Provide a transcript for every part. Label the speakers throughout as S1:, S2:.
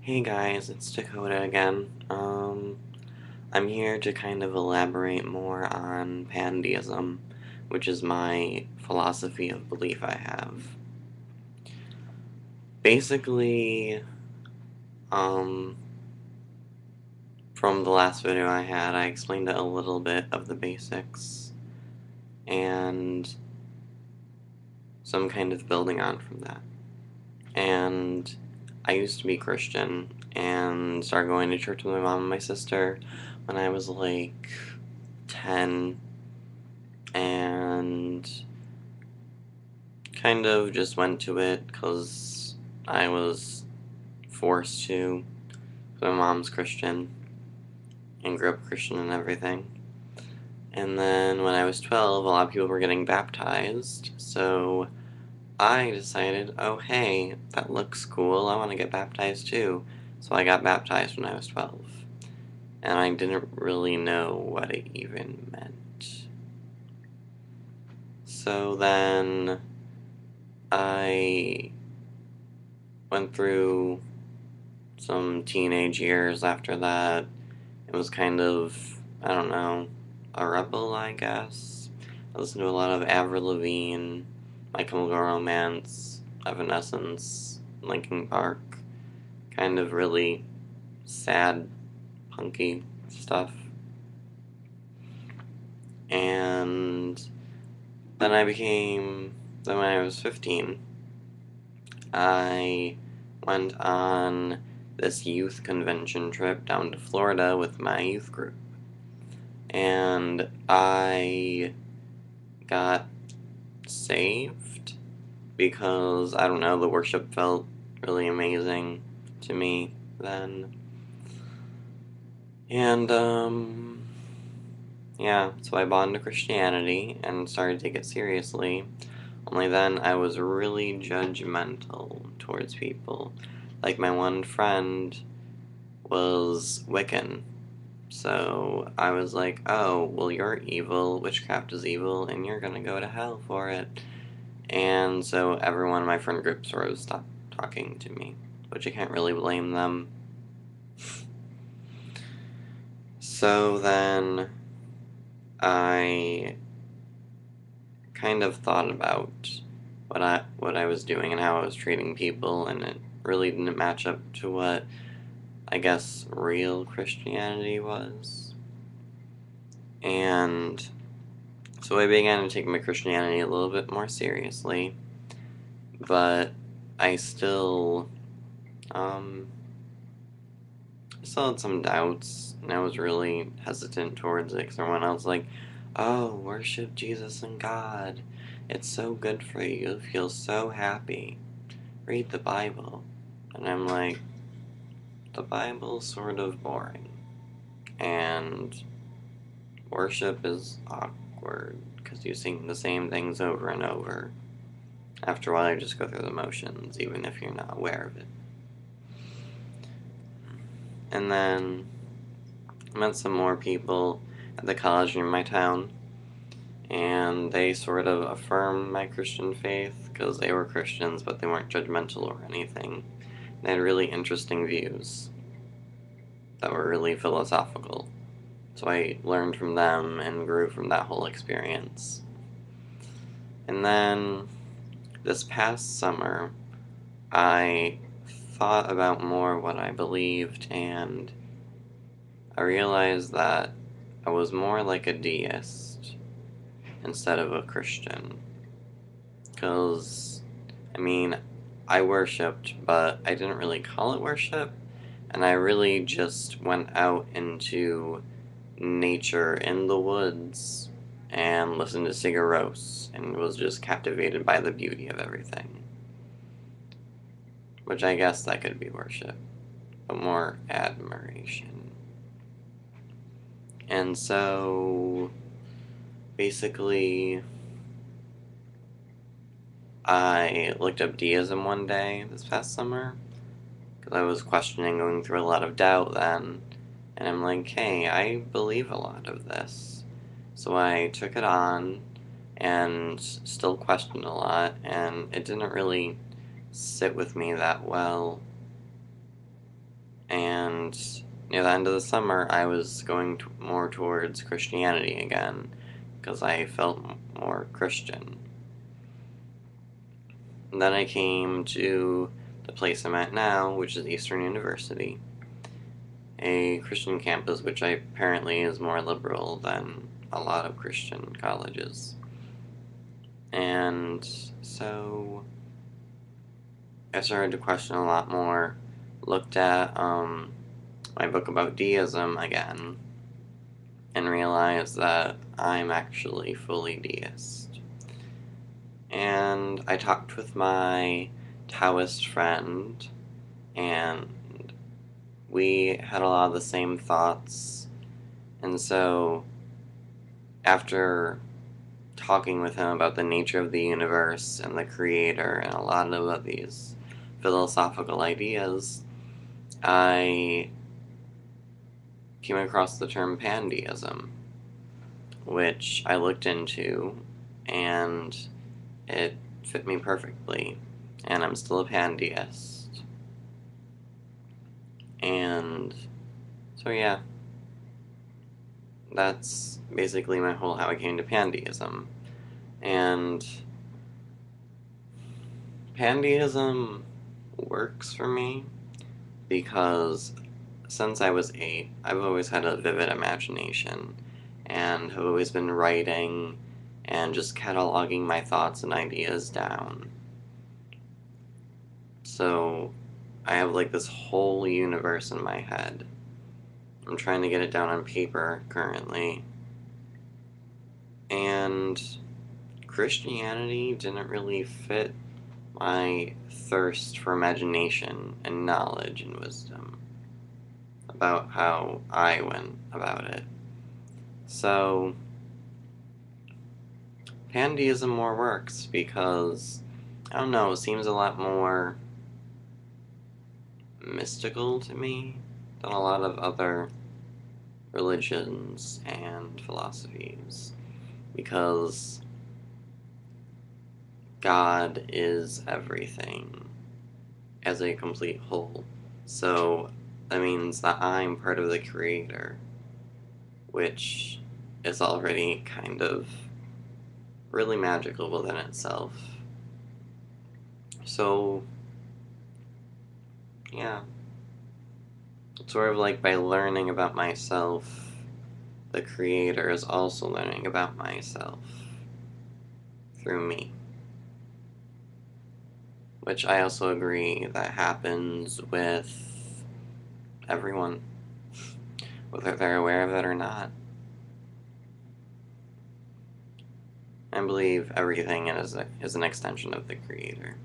S1: Hey guys, it's Dakota again. I'm here to kind of elaborate more on PanDeism, which is my philosophy of belief I have. Basically, um, from the last video I had, I explained a little bit of the basics and some kind of building on from that. And I used to be Christian and started going to church with my mom and my sister when I was like 10 and kind of just went to it because I was forced to. My mom's Christian and grew up Christian and everything. And then when I was 12, a lot of people were getting baptized, so I decided, oh hey, that looks cool, I want to get baptized too. So I got baptized when I was 12. And I didn't really know what it even meant. So then I went through some teenage years after that. It was kind of, I don't know, a rebel, I guess. I listened to a lot of Avril Lavigne, My Chemical Romance, Evanescence, Linkin Park, kind of really sad, punky stuff. And then then when I was 15, I went on this youth convention trip down to Florida with my youth group. And I got saved because, I don't know, the worship felt really amazing to me then. And, yeah, so I bought into Christianity and started to take it seriously. Only then I was really judgmental towards people. Like my one friend was Wiccan. So I was like, oh, well, you're evil, witchcraft is evil, and you're gonna go to hell for it. And so everyone in my friend group sort of stopped talking to me, which I can't really blame them. So then I kind of thought about what I was doing and how I was treating people, and it really didn't match up to what I guess real Christianity was. And so I began to take my Christianity a little bit more seriously, but I um, still had some doubts, and I was really hesitant towards it because everyone else was like, oh, worship Jesus and God. It's so good for you. You'll feel so happy. Read the Bible. And I'm like, the Bible's sort of boring. And worship is awkward because you sing the same things over and over. After a while, you just go through the motions, even if you're not aware of it. And then I met some more people at the college near my town, and they sort of affirmed my Christian faith because they were Christians, but they weren't judgmental or anything. They had really interesting views that were really philosophical. So I learned from them and grew from that whole experience. And then this past summer, I thought about more what I believed, and I realized that I was more like a deist instead of a Christian. Because, I mean, I worshipped, but I didn't really call it worship, and I really just went out into nature in the woods and listened to Sigur Rós and was just captivated by the beauty of everything. Which I guess that could be worship, but more admiration. And so, basically, I looked up deism one day this past summer, because I was questioning, going through a lot of doubt then, and I'm like, hey, I believe a lot of this. So I took it on, and still questioned a lot, and it didn't really sit with me that well. And near the end of the summer, I was going more towards Christianity again, because I felt more Christian. And then I came to the place I'm at now, which is Eastern University, a Christian campus which apparently is more liberal than a lot of Christian colleges. And so I started to question a lot more, looked at my book about deism again, and realized that I'm actually fully deist. And I talked with my Taoist friend, and we had a lot of the same thoughts. And so, after talking with him about the nature of the universe and the creator and a lot of these philosophical ideas, I came across the term PanDeism, which I looked into, and it fit me perfectly, and I'm still a pandeist. And so yeah, that's basically my whole how I came to pandeism. And pandeism works for me because since I was 8, I've always had a vivid imagination and have always been writing and just cataloging my thoughts and ideas down. So I have like this whole universe in my head. I'm trying to get it down on paper currently. And Christianity didn't really fit my thirst for imagination and knowledge and wisdom about how I went about it. So pandeism more works because, I don't know, it seems a lot more mystical to me than a lot of other religions and philosophies, because God is everything as a complete whole. So that means that I'm part of the creator, which is already kind of really magical within itself. So yeah, it's sort of like by learning about myself, the creator is also learning about myself through me. Which I also agree that happens with everyone, whether they're aware of it or not. I believe everything is an extension of the creator.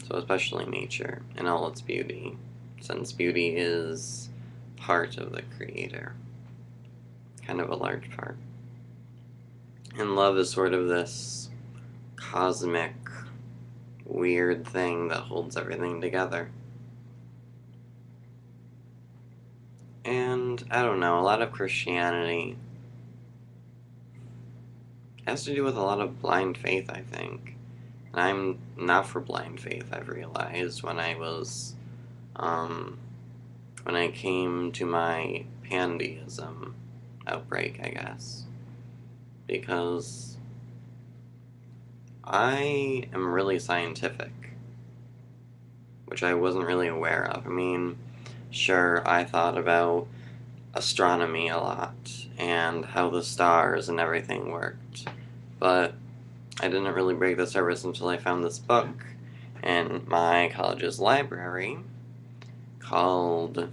S1: So especially nature in all its beauty, since beauty is part of the creator, kind of a large part. And love is sort of this cosmic, weird thing that holds everything together. And I don't know, a lot of Christianity has to do with a lot of blind faith, I think. And I'm not for blind faith, I've realized when I came to my pandeism outbreak, I guess. Because I am really scientific, which I wasn't really aware of. I mean, sure, I thought about astronomy a lot and how the stars and everything worked, but I didn't really break the surface until I found this book in my college's library called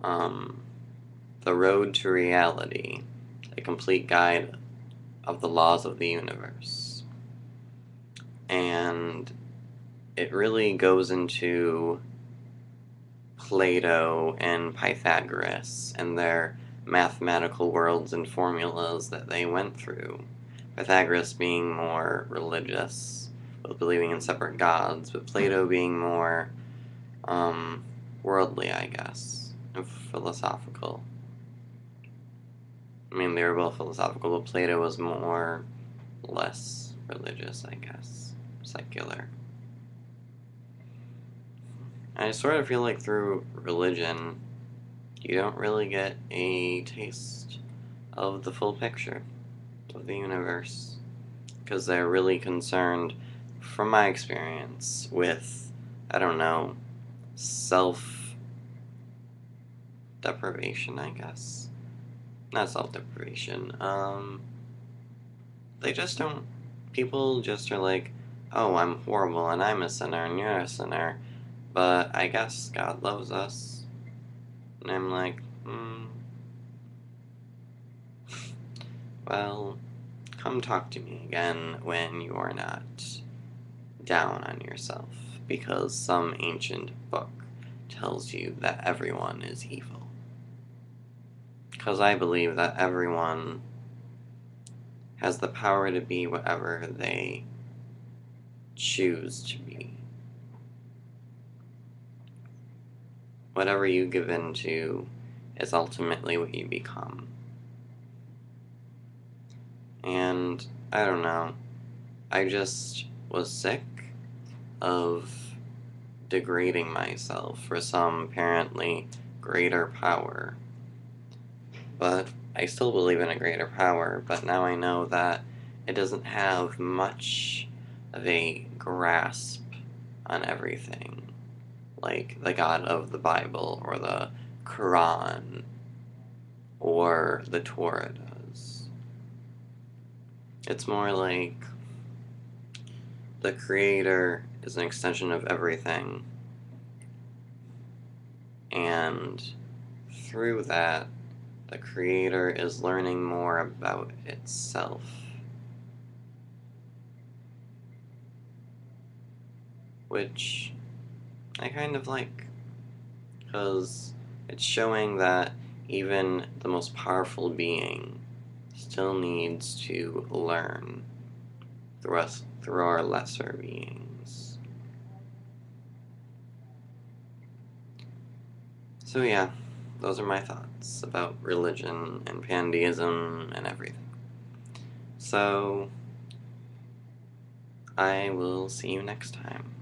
S1: The Road to Reality, a complete guide of the laws of the universe. And it really goes into Plato and Pythagoras and their mathematical worlds and formulas that they went through. Pythagoras being more religious, with believing in separate gods, but Plato being more worldly, I guess, and philosophical. I mean, they were both philosophical, but Plato was less religious, I guess, secular. I sort of feel like through religion, you don't really get a taste of the full picture of the universe. Because they're really concerned, from my experience, with, I don't know, self deprivation, I guess. Not self deprivation. They just don't. People just are like, oh, I'm horrible and I'm a sinner and you're a sinner, but I guess God loves us. And I'm like, well, come talk to me again when you are not down on yourself, because some ancient book tells you that everyone is evil. Because I believe that everyone has the power to be whatever they choose to be. Whatever you give in to is ultimately what you become. And I don't know, I just was sick of degrading myself for some apparently greater power. But I still believe in a greater power, but now I know that it doesn't have much of a grasp on everything, like the God of the Bible or the Quran or the Torah does. It's more like the Creator is an extension of everything, and through that, the Creator is learning more about itself. Which I kind of like, because it's showing that even the most powerful being still needs to learn through our lesser beings. So yeah, those are my thoughts about religion and PanDeism and everything. So I will see you next time.